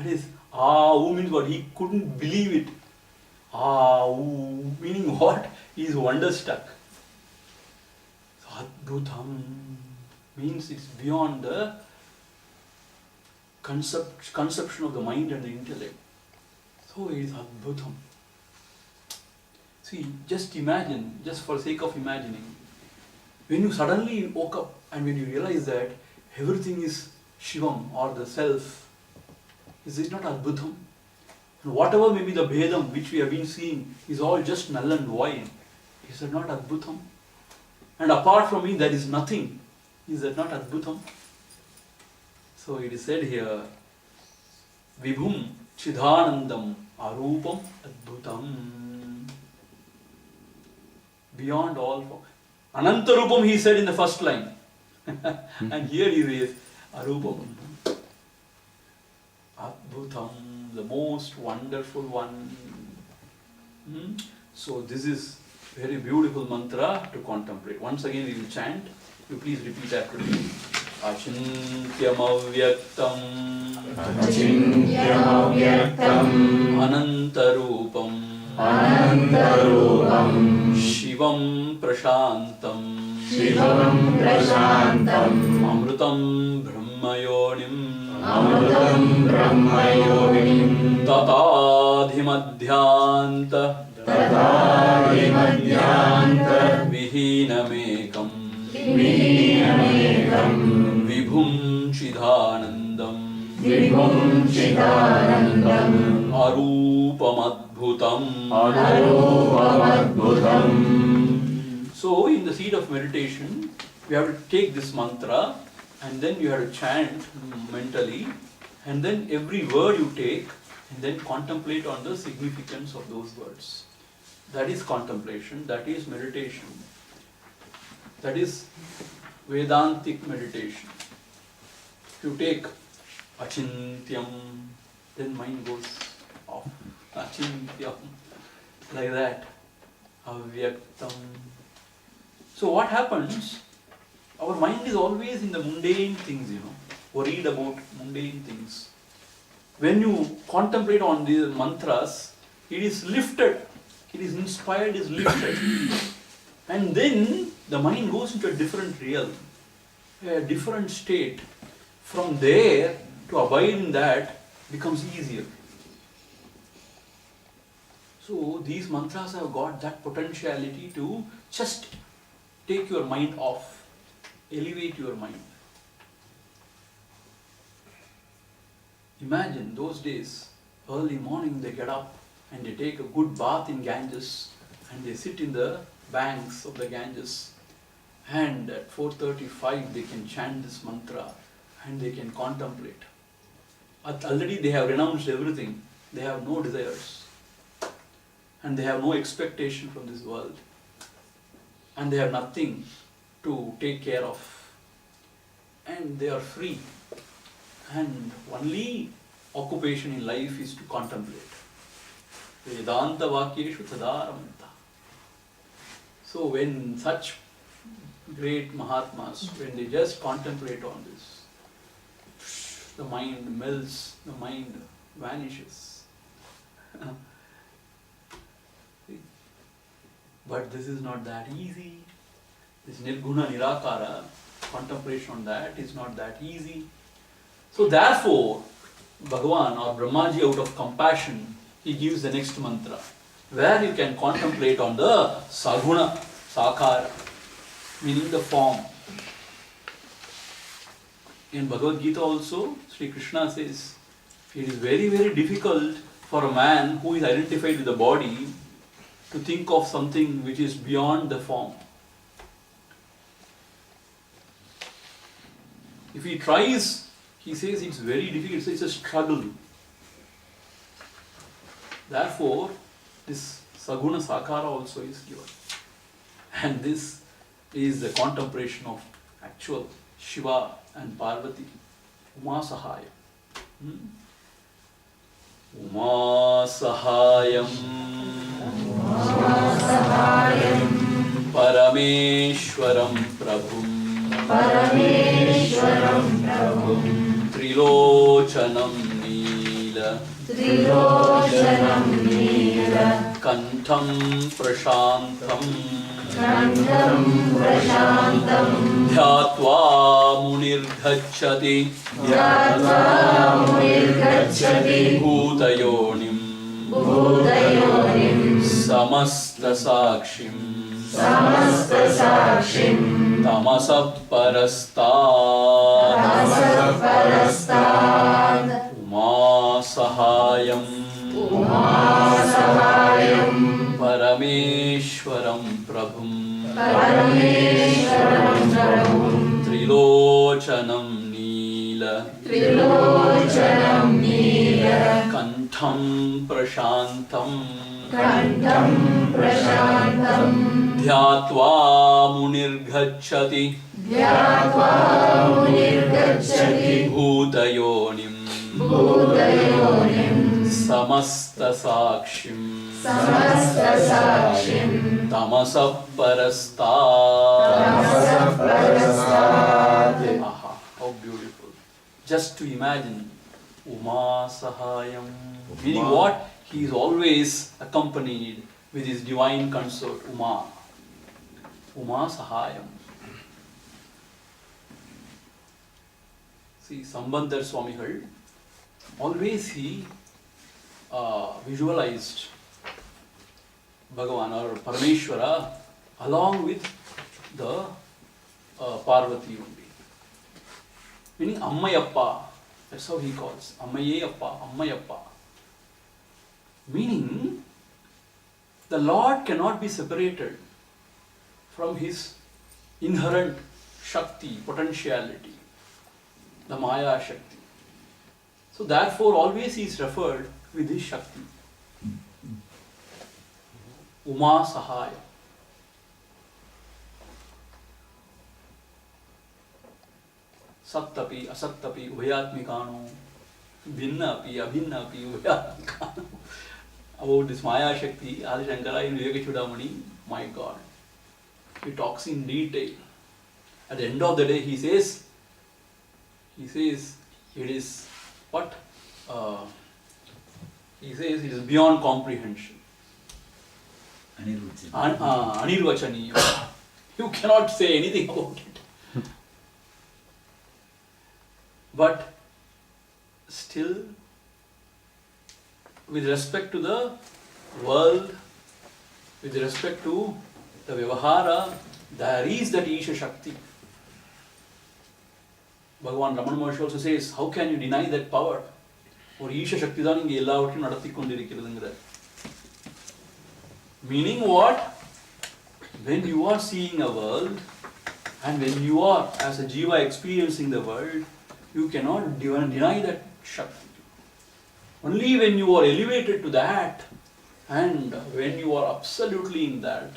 That is, ah, means what? He couldn't believe it. Ah, meaning what? He is wonderstruck. So, Adbhutam means it's beyond the conception of the mind and the intellect. So it is Adbhutam. See, just imagine, just for sake of imagining, when you suddenly woke up and when you realize that everything is Shivam or the self, is it not Adbhutam? And whatever may be the Bhedam which we have been seeing is all just null and void. Is it not Adbhutam? And apart from me there is nothing. Is that not Adbhutam? So it is said here, Vibhum Chidhanandam Arupam Adbhutam. Beyond all form. Anantarupam he said in the first line. And here he says Arupam. Adbhutam, the most wonderful one. So this is very beautiful mantra to contemplate. Once again we will chant. You please repeat after me. Achintyam avyaktam Anantarupam Shivam Prashantam Amrutam Brahmayonim Tatadhimadhyanta Vihinamekam Vibhum Chidhanandam Arupamadbhutam. So in the seed of meditation, you have to take this mantra and then you have to chant mentally, and then every word you take and then contemplate on the significance of those words. That is contemplation, that is meditation. That is Vedantic meditation. If you take Achintyam, then mind goes off. Achintyam, like that. Avyaktam. So what happens? Our mind is always in the mundane things, worried about mundane things. When you contemplate on these mantras, it is lifted, it is inspired, it is lifted. And then the mind goes into a different realm, a different state. From there, to abide in that becomes easier. So these mantras have got that potentiality to just take your mind off, elevate your mind. Imagine those days, early morning they get up and they take a good bath in Ganges and they sit in the banks of the Ganges, and at 4:35 they can chant this mantra and they can contemplate. Already they have renounced everything, they have no desires and they have no expectation from this world and they have nothing to take care of and they are free, and only occupation in life is to contemplate. Vedanta Vakyeshu Tadaramanta. So when such great Mahatmas, when they just contemplate on this, the mind melts, the mind vanishes. But this is not that easy. This Nirguna Nirakara, contemplation on that is not that easy. So therefore, Bhagavan or Brahmaji, out of compassion, he gives the next mantra, where you can contemplate on the Saguna, Sakara, meaning the form. In Bhagavad Gita also, Sri Krishna says, it is very, very difficult for a man who is identified with the body to think of something which is beyond the form. If he tries, he says it's very difficult, so it's a struggle. Therefore, this Saguna Sakara also is given. And this is the contemplation of actual Shiva and Parvati, Uma Sahaya. Uma Sahayam Parameshwaram Prabhum Trilochanam Trilochanam Nila Kantham Prashantam Kantham Prashantam Dhyatva Munirgacchati Yatva Munirgacchati Bhutayonim Bhutayonim Samasta Sakshim Samasta Sakshim Tamasap Parastad Tamasapparastad Uma Sahayam Uma Sahayam Parameshwaram Prabhum Parameshwaram Prabhum Trilochanam Nila Trilochanam Nila Kantham Prashantam Kantham Prashantam Dhyatva Munirgacchati Yatva Munirgacchati Bhutayonim Bhutayonim Samasta Sakshim Samasta Sakshim Tamasap Parastad. Tamasapparastad. Aha, how beautiful. Just to imagine Uma Sahayam. Meaning what? He is always accompanied with his divine consort Uma. Uma Sahayam. See, Sambandar Swamigal, always he visualized Bhagavan or Parameshwara along with the Parvati only. Meaning Ammayappa, that's how he calls. Ammayappa, Ammayappa. Meaning the Lord cannot be separated from his inherent Shakti, potentiality, the Maya Shakti. So therefore always he is referred with his Shakti. Uma Sahaya. Sattapi, Asattapi, Ubhayatmikano, Bhinnapi, Abhinnapi, Ubhayatmikano. About this Maya Shakti, Adi Shankara in Vivekachudamani, my God, he talks in detail. At the end of the day, he says it is what? He says it is beyond comprehension. Anirvachaniya. You cannot say anything about it. But still, with respect to the world, with respect to the Vyavahara, there is that Isha Shakti. Bhagavan Ramana Maharshi also says, how can you deny that power? Or Isha Shakti தான் இங்கே எல்லாவற்றையும் நடத்தி கொண்டிருக்கிறதுங்கிறார். Meaning what? When you are seeing a world and when you are as a jiva experiencing the world, you cannot deny that Shakti. Only when you are elevated to that and when you are absolutely in that,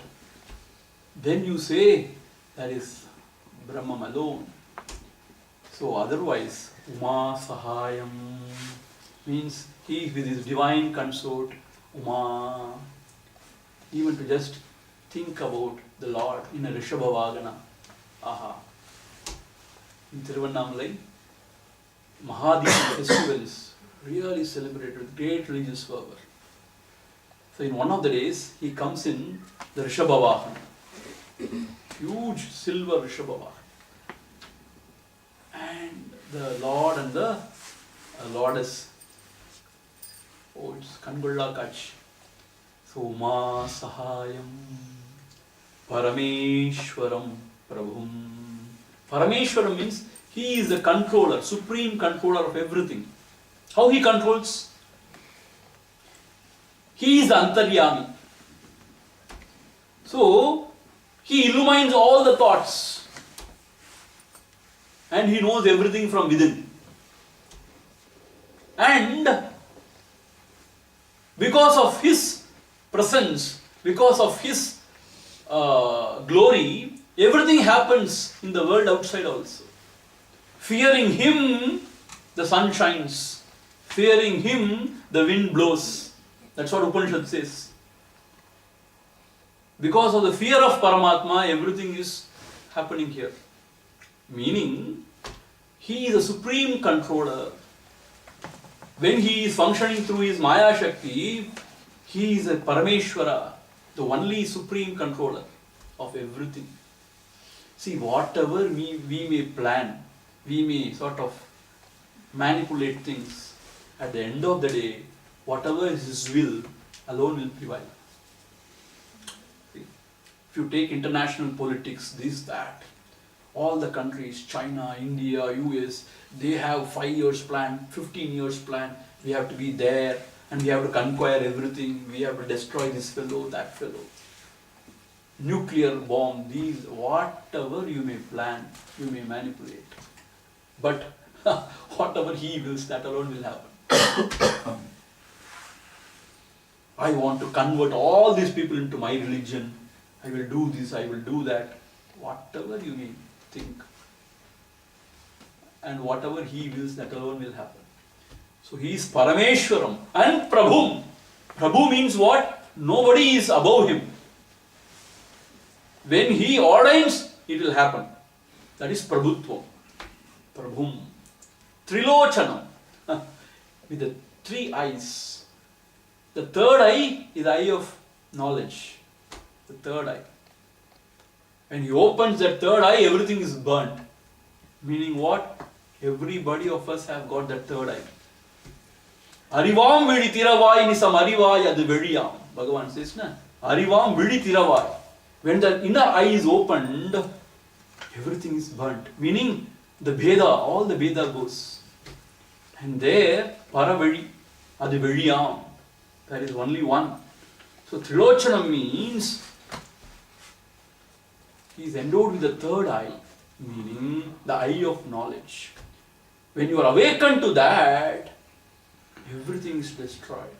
then you say that is Brahman alone. So otherwise, Uma Sahayam means he with his divine consort, Uma. Even to just think about the Lord in a Rishabhavagana. Aha. In Thiruvannamalai, Mahadeepa festival is really celebrated with great religious fervor. So in one of the days, he comes in the Rishabhavagana. Huge silver Rishabhavagana. And the Lord and the Lordess, it's Kangulla Kach. So Uma Sahayam Parameshwaram Prabhum. Parameshwaram means he is the controller, supreme controller of everything. How he controls? He is the Antaryami. So he illumines all the thoughts and he knows everything from within. And because of his presence, because of his glory, everything happens in the world outside also. Fearing him, the sun shines. Fearing him, the wind blows. That's what Upanishad says. Because of the fear of Paramatma, everything is happening here. Meaning, he is a supreme controller When he is functioning through his Maya Shakti, he is a Parameshwara, the only supreme controller of everything. See, whatever we may plan, we may sort of manipulate things, at the end of the day, whatever is his will alone will prevail. See, if you take international politics, this, that, all the countries, China, India, US, they have 5 years plan, 15 years plan, we have to be there and we have to conquer everything, we have to destroy this fellow, that fellow. Nuclear bomb, these, whatever you may plan, you may manipulate. But whatever he wills, that alone will happen. I want to convert all these people into my religion. I will do this, I will do that. Whatever you may think. And whatever he wills, that alone will happen. So he is Parameshwaram and Prabhum. Prabhu means what? Nobody is above him. When he ordains, it will happen. That is Prabhutvam. Prabhum. Trilochanam. With the 3 eyes. The third eye is the eye of knowledge. The third eye. When he opens that third eye, everything is burnt. Meaning what? Everybody of us have got that third eye. Arivam vidi tiravai nisam arivai adu veliyam. Bhagavan says, na? Arivam vidi tiravai. When the inner eye is opened, everything is burnt. Meaning the Bheda, all the Bheda goes. And there, Paravadi, adu veliyam. There is only one. So Trilochanam means he is endowed with the third eye, meaning the eye of knowledge. When you are awakened to that, everything is destroyed.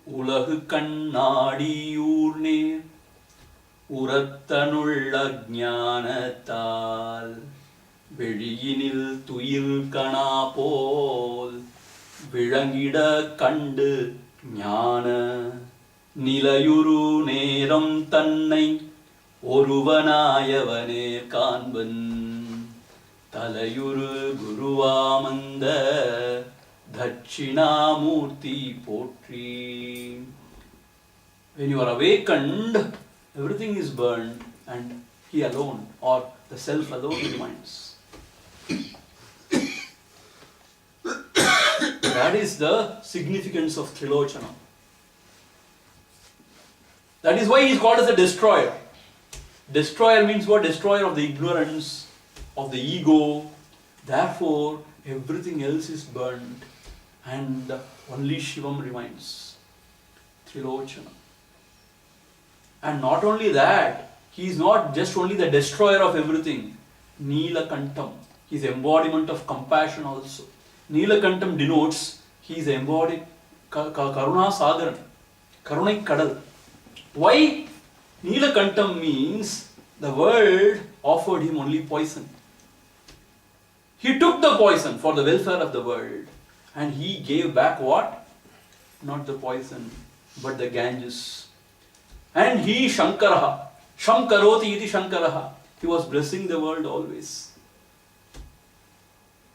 Ulahu kannadi urne urathanulla jnanathal veliyinil tuyil kana pol vilangida kandu jnana Nilayuru neram tannai oruvanayavane kanvan Talayuru guruvamanda Dachinamurti potri. When you are awakened, everything is burned and he alone or the self alone remains. That is the significance of Trilochanam. That is why he is called as a destroyer. Destroyer means what? Destroyer of the ignorance, of the ego. Therefore, everything else is burned and only Shivam remains. Trilochanam. And not only that, he is not just only the destroyer of everything. Neelakantam. He is embodiment of compassion also. Neelakantam denotes he is embodied Karuna Sagaran. Karunai Kadal. Why? Neelakantam means the world offered him only poison. He took the poison for the welfare of the world and he gave back what? Not the poison, but the Ganges. And he Shankaraha. Shamkaroti iti Shankaraha. He was blessing the world always.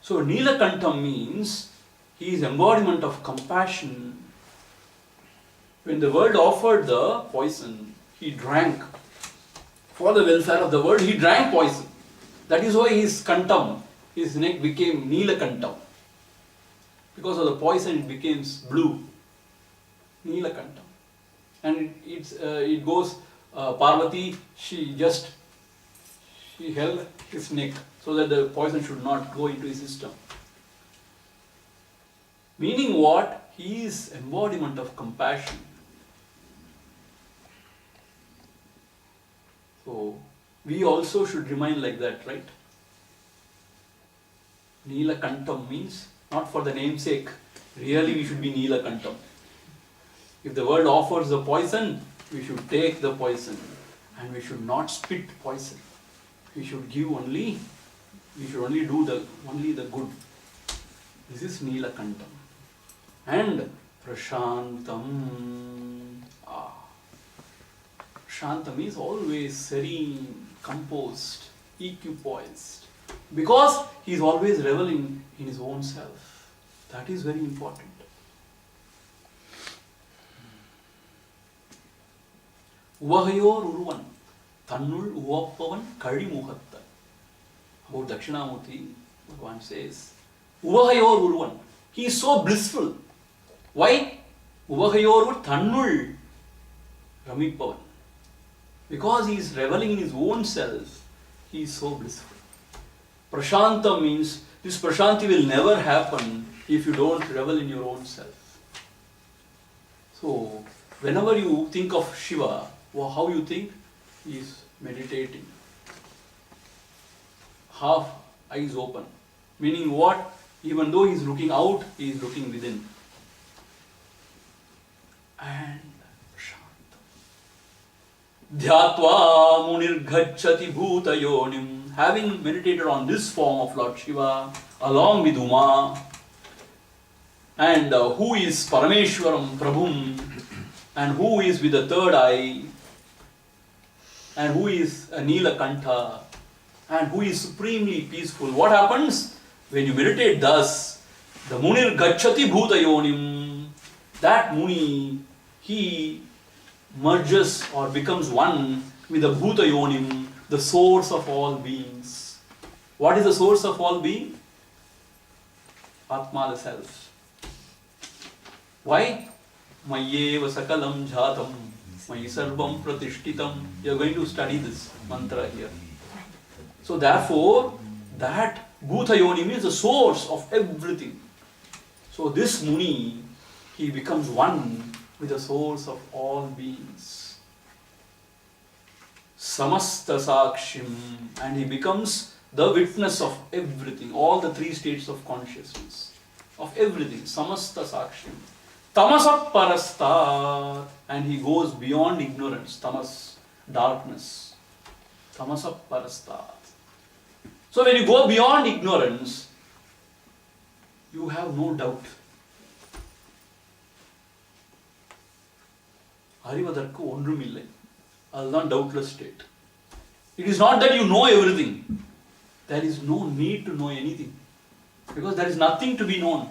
So Neelakantam means he is embodiment of compassion. When the world offered the poison, he drank. For the welfare of the world, he drank poison. That is why his kantam, his neck became Neelakantam. Because of the poison, it became blue. Neelakantam. And it goes, Parvati, she held his neck so that the poison should not go into his system. Meaning what? He is embodiment of compassion. So, we also should remain like that, right? Neelakantam means not for the namesake. Really, we should be Neelakantam. If the world offers the poison, we should take the poison. And we should not spit poison. We should give only, we should only do only the good. This is Neelakantam. And Prashantam. Shantam is always serene, composed, equipoised. Because he is always reveling in his own self. That is very important. Uvahayor uruvan, tannul uvappavan kalimuhatta. About Dakshinamurti, Bhagavan says, Uvahayor uruvan. He is so blissful. Why? Uvahayor tannul ramippavan. Because he is reveling in his own self, he is so blissful. Prashanta means, this prashanti will never happen if you don't revel in your own self. So, whenever you think of Shiva, how you think? He is meditating. Half eyes open. Meaning what? Even though he is looking out, he is looking within. And Dhyatva munir gacchati bhutayonim. Having meditated on this form of Lord Shiva, along with Uma, and who is Parameshwaram Prabhum, and who is with the third eye, and who is Nilakantha, and who is supremely peaceful. What happens? When you meditate thus, the Munir Gacchati Bhutayonim, that Muni, he merges or becomes one with the Bhutayonim, the source of all beings. What is the source of all being? Atma, the self. Why? Mayyeva sakalam jhatam, mayi sarvam pratishtitam. You are going to study this mantra here. So therefore, that Bhutayonim is the source of everything. So this Muni, he becomes one with the source of all beings. Samasta Sakshim, and he becomes the witness of everything, all the three states of consciousness, of everything. Samasta Sakshim. Tamasa Parastat, and he goes beyond ignorance, tamas, darkness. Tamasa Parastat. So when you go beyond ignorance, you have no doubt. Arivadarku ondrumillai. That's doubtless state. It is not that you know everything. There is no need to know anything. Because there is nothing to be known.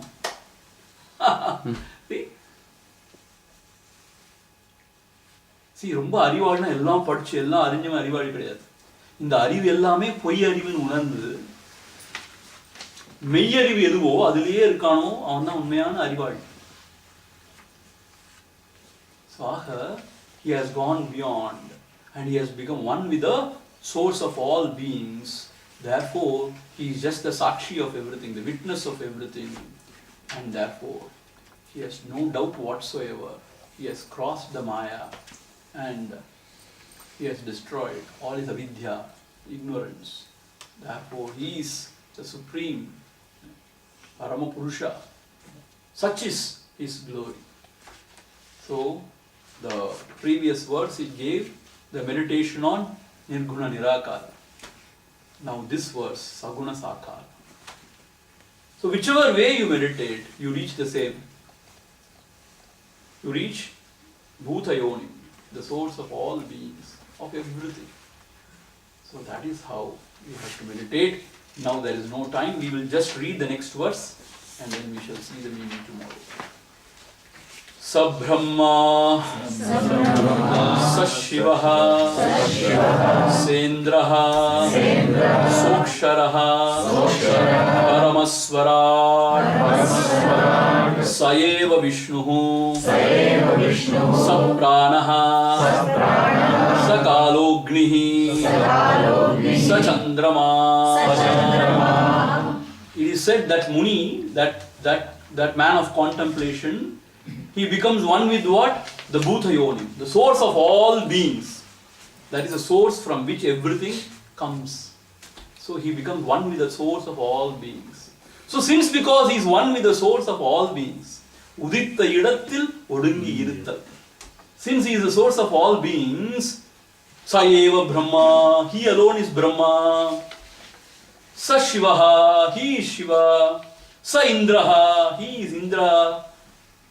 See, ரொம்ப அறிவாளினா எல்லாம் படிச்சு எல்லாம் அறிஞ்சவன் அறிவாளி கிடையாது. இந்த அறிவு எல்லாமே பொய் அறிவுன்னு உணர்ந்து மெய்யறிவு எதுவோ அதிலேயே இருக்கானோ அவன் தான் உண்மையான அறிவாளி. So, he has gone beyond and he has become one with the source of all beings. Therefore, he is just the sakshi of everything, the witness of everything. And therefore, he has no doubt whatsoever. He has crossed the Maya and he has destroyed all his avidya, ignorance. Therefore, he is the supreme Paramapurusha. Such is his glory. So, the previous words it gave the meditation on Nirguna Nirakara. Now this verse, Saguna Sakara. So whichever way you meditate, you reach the same. You reach Bhutayonim, the source of all beings, of everything. So that is how we have to meditate. Now there is no time, we will just read the next verse and then we shall see the meaning tomorrow. Sabrahma, Sashivaha, Sendraha, Soksharaha, Paramaswarat, Sayeva Vishnuhu, Sapranaha, Sakalognihi, Sachandrama. It is said that Muni, that man of contemplation, he becomes one with what? The Bhutayonim, the source of all beings. That is the source from which everything comes. So he becomes one with the source of all beings. So since because he is one with the source of all beings, Uditta idathil odungi iruttal. Since he is the source of all beings, Sayeva Brahma, he alone is Brahma. Sa Shivaha, he is Shiva. Sa Indraha, he is Indra,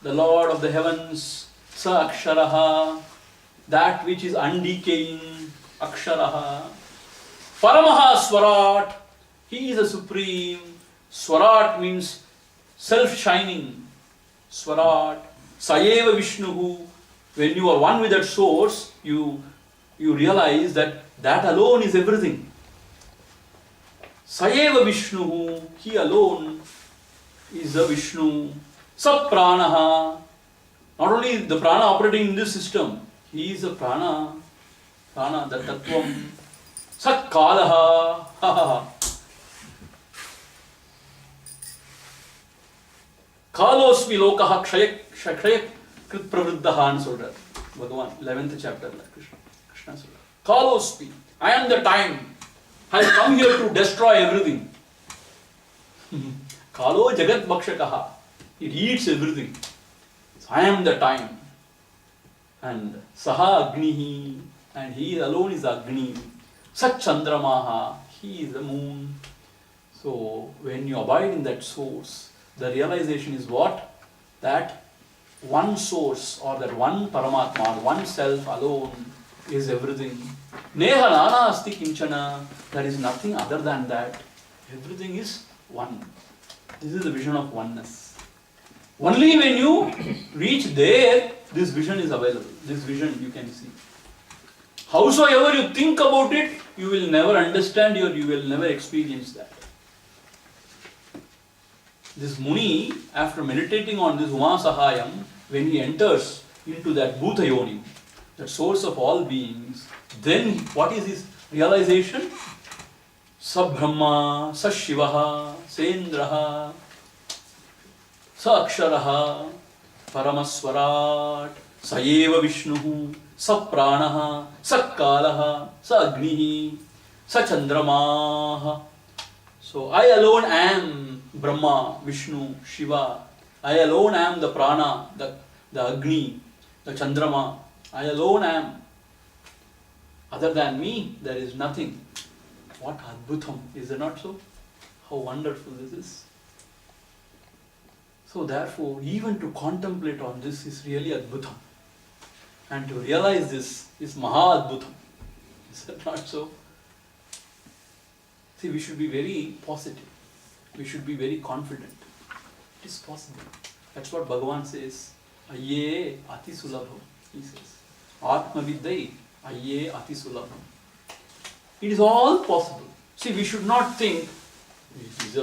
the Lord of the heavens. Sa Aksharaha, that which is undecaying, Aksharaha. Paramaha Swarat, He is a supreme. Swarat means self-shining. Swarat. Sayeva Vishnuhu. When you are one with that source, you realize that alone is everything. Sayeva Vishnuhu. He alone is the Vishnu. Sapranaha. Not only the prana operating in this system, he is a prana, the tattvam. Satkalaha. Kalosmi lokaha kshayak krit pravriddaha solrar. Bhagavan, 11th chapter, Krishna solrar. Kalosmi, I am the time. I have come here to destroy everything. Kalo jagat bhakshakaha. It eats everything. So I am the time. And Saha Agnihi. And he alone is Agni. Sat Chandramaha. He is the moon. So when you abide in that source, the realization is what? That one source or that one Paramatma, one self alone is everything. Neha Nana Asti Kinchana. There is nothing other than that. Everything is one. This is the vision of oneness. Only when you reach there, this vision is available. This vision you can see. Howsoever you think about it, you will never understand or you will never experience that. This Muni, after meditating on this Uma Sahayam, when he enters into that Bhuta Yoni, that source of all beings, then what is his realization? Sa Brahma, Sa Shivaha, Sa Indraha, Sa Aksharaha, Paramaswarat, Sa Eva Vishnuhu, Sa Pranaha, Sa Kalaha, Sa Agnihi, Sa Chandramaha. So I alone am Brahma, Vishnu, Shiva. I alone am the Prana, the Agni, the Chandrama. I alone am. Other than me, there is nothing. What Adbhutam, is it not so? How wonderful this is. So therefore, even to contemplate on this is really Adbhutam. And to realize this is Maha Adbhutam. Is it not so? See, we should be very positive. We should be very confident. It is possible. That's what Bhagavan says. Ayye ati sulabham. He says. Atma viddai ayye ati sulabham. It is all possible. See, we should not think, it's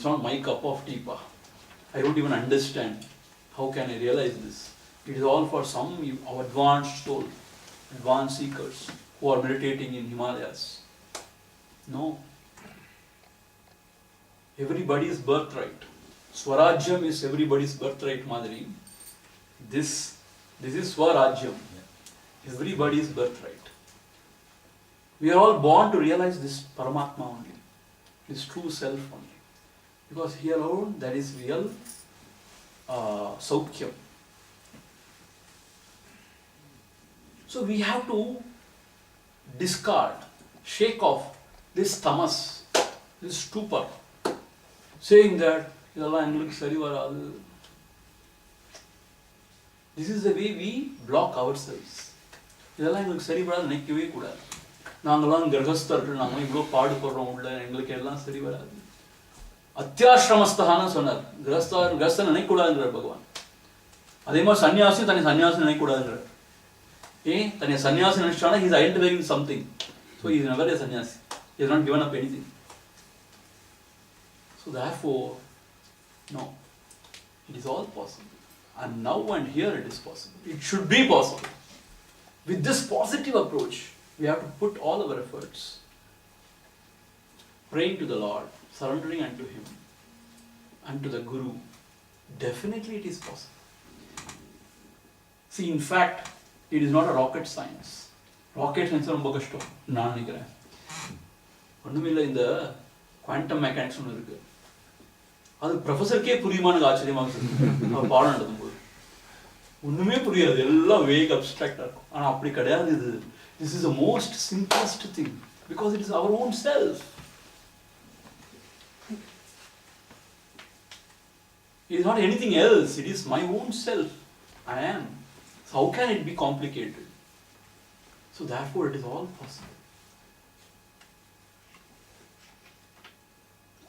not my cup of tea. I don't even understand. How can I realize this? It is all for some advanced soul, advanced seekers who are meditating in Himalayas. No. Everybody's birthright. Swarajyam is everybody's birthright, Madhuri. This is Swarajyam. Everybody's birthright. We are all born to realize this Paramatma only, this true self only. Because here alone there is real Saukhyam. So we have to discard, shake off this tamas, this stupor, saying that this is the way we block ourselves. நாங்களாம் கிரகஸ்தர்கள், நாங்கள் இவ்வளோ பாடுபடுறோம் உள்ள, எங்களுக்கு எல்லாம் சரி வராது. அத்தியாசிரமஸ்தான்னு சொன்னார். கிரகஸ்தன் நினைக்கூடாதுங்கிறார் பகவான். அதே மாதிரி சன்னியாசியும் தன்னை சன்னியாசி நினைக்கூடாதுங்கிறார். ஏன் தன்னை சன்னியாசி நினைச்சானா he's identifying something. So he is never a sannyasi. He has not given up anything. So therefore, no. It is all possible. And now and here it is possible. It should be possible. With this positive approach, we have to put all our efforts, praying to the Lord, surrendering unto Him, unto the Guru. Definitely it is possible. See, in fact, it is not a rocket science. Rocket science ரொம்ப கஷ்டம் நான் நினைக்கிறேன். ஒண்ணுமில்லை, இந்த quantum mechanics ஒன்று இருக்கு. அது ப்ரொஃபஸருக்கே புரியுமானு ஆச்சரியமாக சொல்லுங்க. அவர் பாடம் நடத்தும்போது ஒண்ணுமே புரியாது, எல்லாம் வேக் அப்ஸ்ட்ராக்டா இருக்கும். ஆனா அப்படி கிடையாது. இது This is the most simplest thing because it is our own self. It is not anything else. It is my own self. I am. So how can it be complicated? So therefore it is all possible.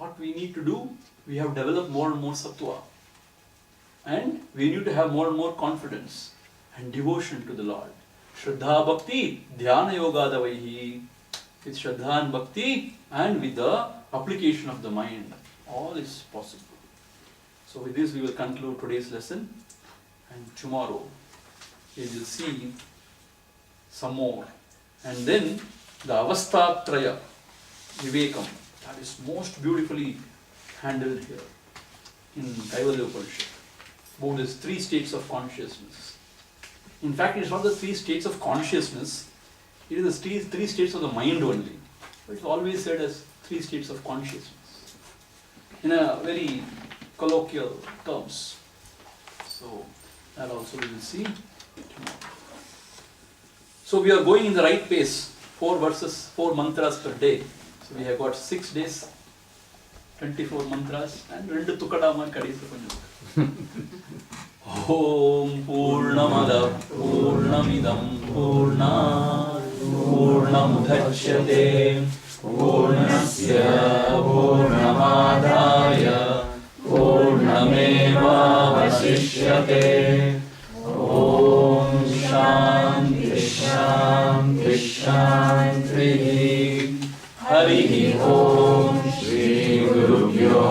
what we need to do, we have developed more and more sattva. And we need to have more and more confidence and devotion to the Lord. Shraddha Bhakti Dhyana Yoga Davaihi. With Shraddha and Bhakti and with the application of the mind, all is possible. So with this we will conclude today's lesson, and tomorrow we will see some more. And then the Avastatraya Vivekam, that is most beautifully handled here in Kaivalyopanishad. About these 3 states of consciousness. In fact, it is not the 3 states of consciousness, it is the 3 states of the mind only. It is always said as 3 states of consciousness, in a very colloquial terms. So that also we will see tomorrow. So we are going in the right pace. 4 verses, 4 mantras per day. So we have got 6 days, 24 mantras, and 2 tukadama kadisa konjam. Om Purnamada Purnamidam Purnat Purnamudachyate Purnasya Purnamadaya Purnameva Vasishyate. Om Shanti Shanti Shanti. Hari Om Shri Gurubhyo